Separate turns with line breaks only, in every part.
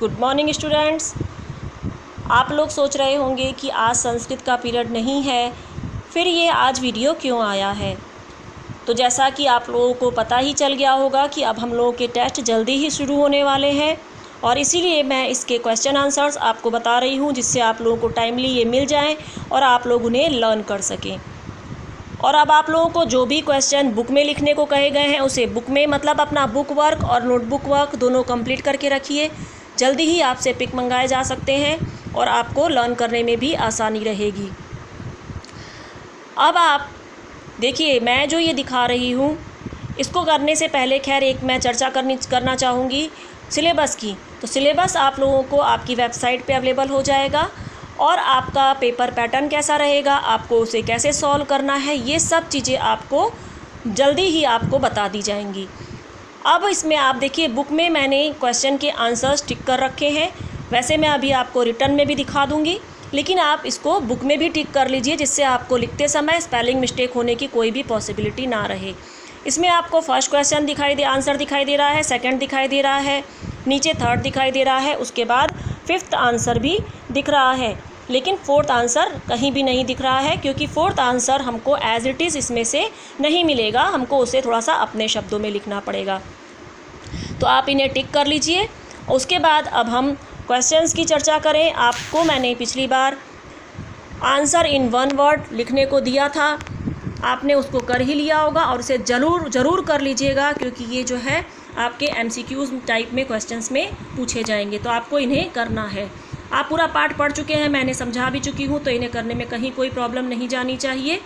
Good morning students. आप लोग सोच रहे होंगे कि आज संस्कृत का पीरियड नहीं है, फिर ये आज वीडियो क्यों आया है। तो जैसा कि आप लोगों को पता ही चल गया होगा कि अब हम लोगों के टेस्ट जल्दी ही शुरू होने वाले हैं और इसीलिए मैं इसके क्वेश्चन आंसर्स आपको बता रही हूँ, जिससे आप लोगों को टाइमली ये मिल जाएं और आप लोग उन्हें लर्न कर सकें। और अब आप लोगों को जो भी क्वेश्चन बुक में लिखने को कहे गए हैं उसे बुक में, मतलब अपना बुक वर्क और नोटबुक वर्क दोनों कंप्लीट करके रखिए। जल्दी ही आपसे पिक मंगाए जा सकते हैं और आपको लर्न करने में भी आसानी रहेगी। अब आप देखिए, मैं जो ये दिखा रही हूँ इसको करने से पहले खैर एक मैं चर्चा करना चाहूँगी सिलेबस की। तो सिलेबस आप लोगों को आपकी वेबसाइट पे अवेलेबल हो जाएगा और आपका पेपर पैटर्न कैसा रहेगा, आपको उसे कैसे सॉल्व करना है, ये सब चीज़ें आपको जल्दी ही आपको बता दी जाएंगी। अब इसमें आप देखिए, बुक में मैंने क्वेश्चन के आंसर्स टिक कर रखे हैं। वैसे मैं अभी आपको रिटर्न में भी दिखा दूंगी, लेकिन आप इसको बुक में भी टिक कर लीजिए, जिससे आपको लिखते समय स्पेलिंग मिस्टेक होने की कोई भी पॉसिबिलिटी ना रहे। इसमें आपको फर्स्ट क्वेश्चन आंसर दिखाई दे रहा है, सेकंड दिखाई दे रहा है, नीचे थर्ड दिखाई दे रहा है, उसके बाद फिफ्थ आंसर भी दिख रहा है, लेकिन फोर्थ आंसर कहीं भी नहीं दिख रहा है, क्योंकि फोर्थ आंसर हमको एज इट इज़ इसमें से नहीं मिलेगा, हमको उसे थोड़ा सा अपने शब्दों में लिखना पड़ेगा। तो आप इन्हें टिक कर लीजिए। उसके बाद अब हम क्वेश्चंस की चर्चा करें। आपको मैंने पिछली बार आंसर इन वन वर्ड लिखने को दिया था, आपने उसको कर ही लिया होगा और उसे ज़रूर कर लीजिएगा, क्योंकि ये जो है आपके MCQs टाइप में क्वेश्चंस में पूछे जाएंगे, तो आपको इन्हें करना है। आप पूरा पाठ पढ़ चुके हैं, मैंने समझा भी चुकी हूँ, तो इन्हें करने में कहीं कोई प्रॉब्लम नहीं जानी चाहिए।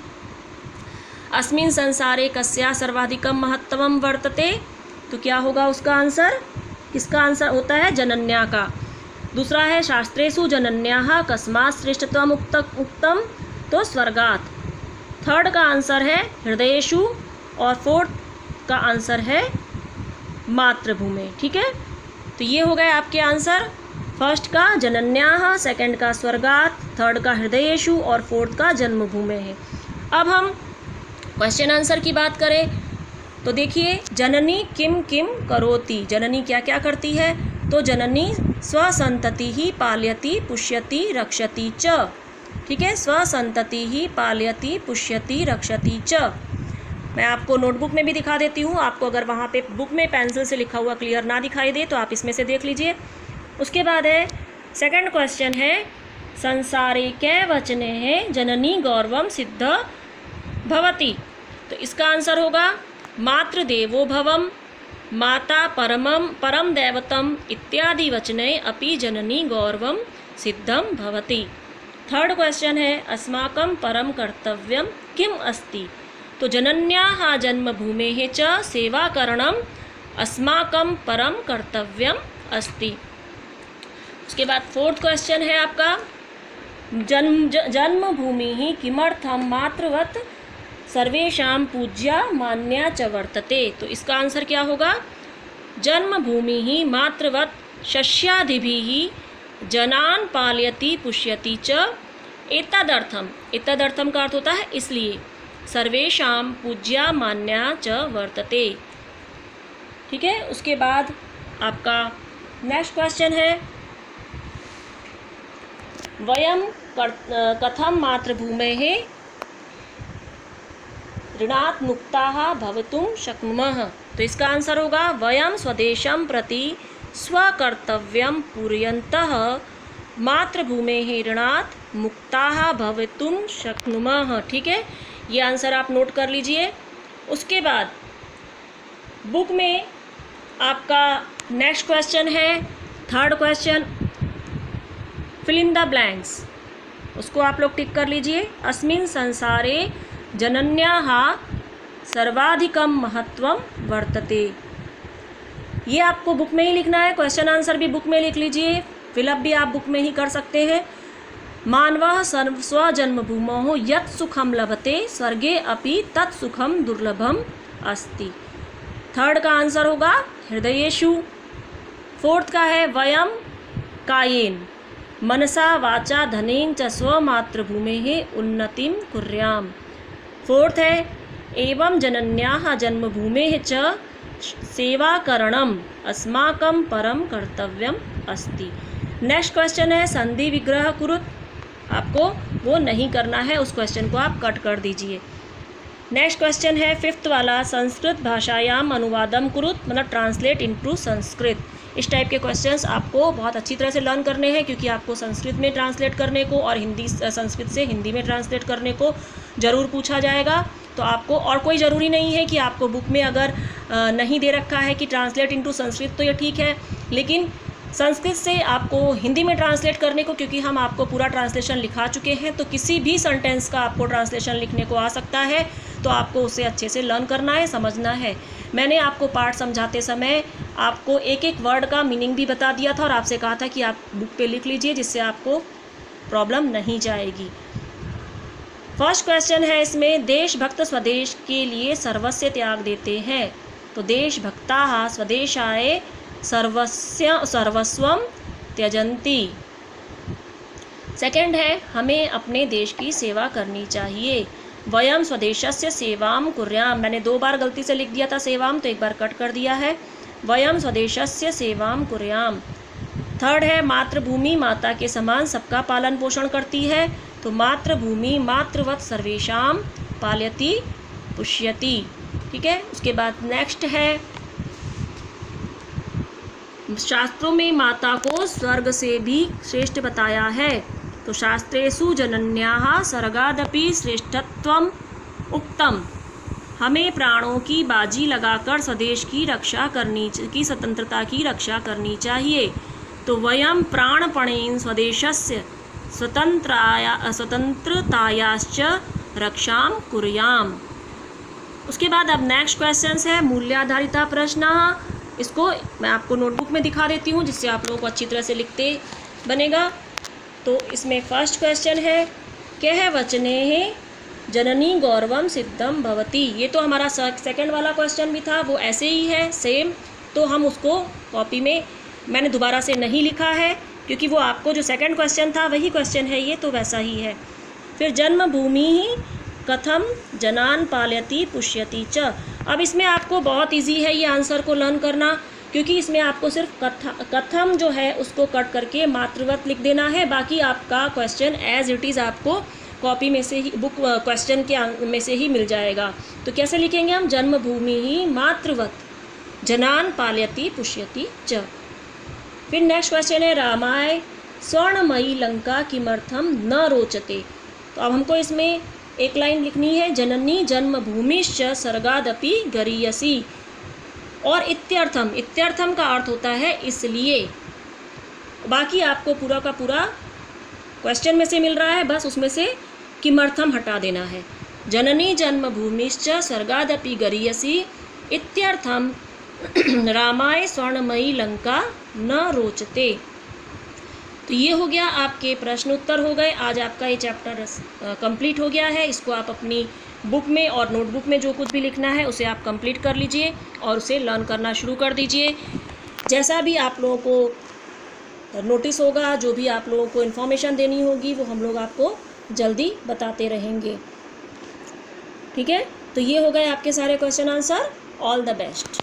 अस्मिन् संसारे कस्या सर्वाधिकम महत्वम वर्तते, तो क्या होगा उसका आंसर? किसका आंसर होता है? जनन्या का। दूसरा है शास्त्रेषु जनन्याः कस्मात् श्रेष्ठत्वम् उक्तम, तो स्वर्गात्। थर्ड का आंसर है हृदयेषु और फोर्थ का आंसर है मातृभूमि। ठीक है, तो ये हो गए आपके आंसर। फर्स्ट का जनन्याः, सेकंड का स्वर्गात्, थर्ड का हृदयेषु और फोर्थ का जन्मभूमि है। अब हम क्वेश्चन आंसर की बात करें तो देखिए, जननी किम किम करोति, जननी क्या क्या करती है? तो जननी स्वसंतति ही पालयति पुष्यति रक्षति च। ठीक है, स्वसंतति ही पालयति पुष्यति रक्षति च। मैं आपको नोटबुक में भी दिखा देती हूँ, आपको अगर वहाँ पे बुक में पेंसिल से लिखा हुआ क्लियर ना दिखाई दे तो आप इसमें से देख लीजिए। उसके बाद है सेकंड क्वेश्चन है, संसारे कै वचने हैं जननी गौरवम सिद्ध भवति, तो इसका आंसर होगा मातृदेवो भवम, माता परम दैवतम इत्यादि वचने अपि जननी गौरवम सिद्धम भवति। थर्ड क्वेश्चन है, अस्माकं परम कर्तव्यम किम अस्ति, तो जनन्याः जन्मभूमेः च सेवाकरणम अस्माकं परम कर्तव्यम अस्ति। उसके बाद फोर्थ क्वेश्चन है आपका, जन्मभूमि ही किमर्थम मातृवत सर्वेषां पूज्या मान्या च वर्तते, तो इसका आंसर क्या होगा? जन्मभूमि ही मातृवत शस्यादिभिः जनान पालयति पुष्यति च एतदर्थम, एतदर्थम का अर्थ होता है इसलिए, सर्वेषां पूज्या मान्या च वर्तते। ठीक है, उसके बाद आपका नेक्स्ट क्वेश्चन है, वयम कथम मातृभूमेः ऋणात् मुक्ताः भवितुं शक्नुमः, तो इसका आंसर होगा वयम स्वदेशं प्रति स्वकर्तव्यं पूरयन्तः मातृभूमेः ऋणात् मुक्ताः भवितुं शक्नुमः। ठीक है, ये आंसर आप नोट कर लीजिए। उसके बाद बुक में आपका नेक्स्ट क्वेश्चन है, third question, fill in the blanks, उसको आप लोग टिक कर लीजिए। अस्मिन् संसारे जनन्याः सर्वाधिकम महत्वम वर्तते, ये आपको बुक में ही लिखना है। क्वेश्चन आंसर भी बुक में लिख लीजिए, फिलअप भी आप बुक में ही कर सकते हैं। मानवः स्वजन्मभूमौ यत् सुखम लभते स्वर्गे अपि तत् सुखम दुर्लभम अस्ति, थर्ड का आंसर होगा हृदयेषु। फोर्थ का है वयम कायेन मनसा वाचा धनेन च स्वमातृभूमेः उन्नतिं कुर्याम। फोर्थ है एवं जनन्याः जन्मभूमेः च सेवाकरणम अस्माकं परम कर्तव्यम अस्ति। नेक्स्ट क्वेश्चन है संधि विग्रह कुरुत, आपको वो नहीं करना है, उस क्वेश्चन को आप कट कर दीजिए। नेक्स्ट क्वेश्चन है 5th वाला संस्कृत भाषायाम अनुवादम कुरुत, मतलब ट्रांसलेट इनटू संस्कृत। इस टाइप के क्वेश्चंस आपको बहुत अच्छी तरह से लर्न करने हैं, क्योंकि आपको संस्कृत में ट्रांसलेट करने को और संस्कृत से हिंदी में ट्रांसलेट करने को ज़रूर पूछा जाएगा। तो आपको और कोई ज़रूरी नहीं है कि आपको बुक में अगर नहीं दे रखा है कि ट्रांसलेट इनटू संस्कृत तो ये ठीक है, लेकिन संस्कृत से आपको हिंदी में ट्रांसलेट करने को, क्योंकि हम आपको पूरा ट्रांसलेशन लिखा चुके हैं, तो किसी भी सेंटेंस का आपको ट्रांसलेशन लिखने को आ सकता है, तो आपको उसे अच्छे से लर्न करना है, समझना है। मैंने आपको पार्ट समझाते समय आपको एक एक वर्ड का मीनिंग भी बता दिया था और आपसे कहा था कि आप बुक पे लिख लीजिए, जिससे आपको प्रॉब्लम नहीं जाएगी। फर्स्ट क्वेश्चन है इसमें, देशभक्त स्वदेश के लिए सर्वस्व त्याग देते हैं। तो देशभक्ताः स्वदेशाय सर्वस्वं त्यजन्ति। सेकंड है, हमें अपने देश की सेवा करनी चाहिए। वयम स्वदेशस्य सेवाम कुर्याम, मैंने 2 बार गलती से लिख दिया था सेवाम, तो एक बार कट कर दिया है। वयम स्वदेशस्य सेवाम कुर्याम। थर्ड है, मातृभूमि माता के समान सबका पालन पोषण करती है। तो मातृभूमि मातृवत सर्वेषाम पालयति पुष्यति। ठीक है, उसके बाद नेक्स्ट है, शास्त्रों में माता को स्वर्ग से भी श्रेष्ठ बताया है। तो शास्त्रेषु जनन्याः सर्गादपि श्रेष्ठत्वम उक्तम। हमें प्राणों की बाजी लगाकर स्वदेश की रक्षा करनी की स्वतंत्रता की रक्षा करनी चाहिए। तो वयम प्राणपणेन स्वदेशस्य स्वतंत्रतायाश्च रक्षां कुर्याम। उसके बाद अब नेक्स्ट क्वेश्चन है मूल्याधारिता प्रश्न। इसको मैं आपको नोटबुक में दिखा देती हूँ, जिससे आप लोगों को अच्छी तरह से लिखते बनेगा। तो इसमें फर्स्ट क्वेश्चन है, कह वचने जननी गौरवम सिद्धम भवति। ये तो हमारा सेकंड वाला क्वेश्चन भी था, वो ऐसे ही है सेम। तो हम उसको कॉपी में मैंने दोबारा से नहीं लिखा है, क्योंकि वो आपको जो सेकंड क्वेश्चन था वही क्वेश्चन है, ये तो वैसा ही है। फिर जन्मभूमि कथम जनान पालयति पुष्यति च। अब इसमें आपको बहुत इजी है ये आंसर को लर्न करना, क्योंकि इसमें आपको सिर्फ कथम जो है उसको कट करके मातृवत लिख देना है। बाकी आपका क्वेश्चन एज इट इज़ आपको कॉपी में से ही, बुक क्वेश्चन के में से ही मिल जाएगा। तो कैसे लिखेंगे हम, जन्मभूमि ही मातृवत जनान पालयति पुष्यति च। फिर नेक्स्ट क्वेश्चन है, रामाय स्वर्णमयी लंका किमर्थम न रोचते। तो अब हमको इसमें एक लाइन लिखनी है, जननी जन्मभूमिश्च सर्गादपि गरीयसी। और इत्यर्थम, इत्यर्थम का अर्थ होता है इसलिए। बाकी आपको पूरा का पूरा क्वेश्चन में से मिल रहा है, बस उसमें से किमर्थम हटा देना है। जननी जन्मभूमिश्च सर्गादपि गरीयसी इत्यर्थम रामाय स्वर्णमयी लंका न रोचते। तो ये हो गया, आपके प्रश्न उत्तर हो गए। आज आपका ये चैप्टर कंप्लीट हो गया है। इसको आप अपनी बुक में और नोटबुक में जो कुछ भी लिखना है उसे आप कंप्लीट कर लीजिए और उसे लर्न करना शुरू कर दीजिए। जैसा भी आप लोगों को नोटिस होगा, जो भी आप लोगों को इन्फॉर्मेशन देनी होगी, वो हम लोग आपको जल्दी बताते रहेंगे। ठीक है, तो ये हो गए आपके सारे question answer. All the best.